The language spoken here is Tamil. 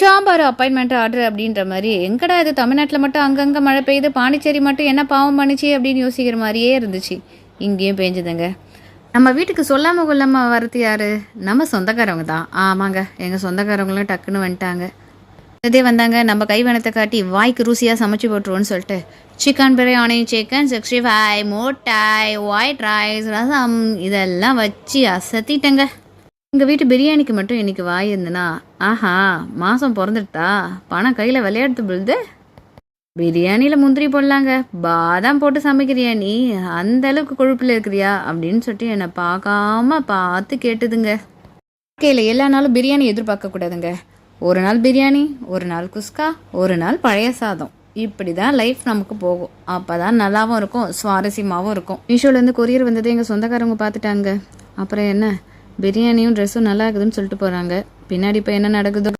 சாம்பார் அப்பாயின்மெண்ட் ஆர்டர் அப்படின்ற மாதிரி எங்கடா இது தமிழ்நாட்டில் மட்டும் அங்கங்கே மழை பெய்யுது, பாண்டிச்சேரி மட்டும் என்ன பாவம் பண்ணிச்சு அப்படின்னு யோசிக்கிற மாதிரியே இருந்துச்சு. இங்கேயும் பேஞ்சுதுங்க. நம்ம வீட்டுக்கு சொல்லாமல் கொள்ளாமல் வரது யார்? நம்ம சொந்தக்காரவங்க தான். ஆமாங்க, எங்கள் சொந்தக்காரவங்களும் டக்குன்னு வந்துட்டாங்க. இதே வந்தாங்க, நம்ம கைவனத்தை காட்டி வாய்க்கு ருசியாக சமைச்சு போட்டுருவோன்னு சொல்லிட்டு சிக்கன் பிரியாணி, சிக்கன் 65, மோட்டாய், ஒயிட் ரைஸ், ரசம் இதெல்லாம் வச்சு அசத்திட்டேங்க. எங்கள் வீட்டு பிரியாணிக்கு மட்டும் இன்றைக்கி வாய் இருந்துன்னா, ஆஹா மாதம் பிறந்துட்டா பணம் கையில் விளையாடுத்து பொழுது பிரியாணியில் முந்திரி போடலாங்க, பாதாம் போட்டு சமைக்கிறியா நீ, அந்த அளவுக்கு கொழுப்பில் இருக்கிறியா அப்படின்னு சொல்லிட்டு என்னை பார்க்காம பார்த்து கேட்டுதுங்க. வாழ்க்கையில் எல்லா நாளும் பிரியாணி எதிர்பார்க்கக்கூடாதுங்க. ஒரு நாள் பிரியாணி, ஒரு நாள் குஸ்கா, ஒரு நாள் பழைய சாதம், இப்படி தான் லைஃப் நமக்கு போகும். அப்போ தான் நல்லாவும் இருக்கும், சுவாரஸ்யமாகவும் இருக்கும். மீஷோலேருந்து கொரியர் வந்தது எங்கள் சொந்தக்காரவங்க பார்த்துட்டாங்க. அப்புறம் என்ன, பிரியாணியும் ட்ரெஸ்ஸும் நல்லா இருக்குதுன்னு சொல்லிட்டு போகிறாங்க. பின்னாடி இப்போ என்ன நடக்குதோ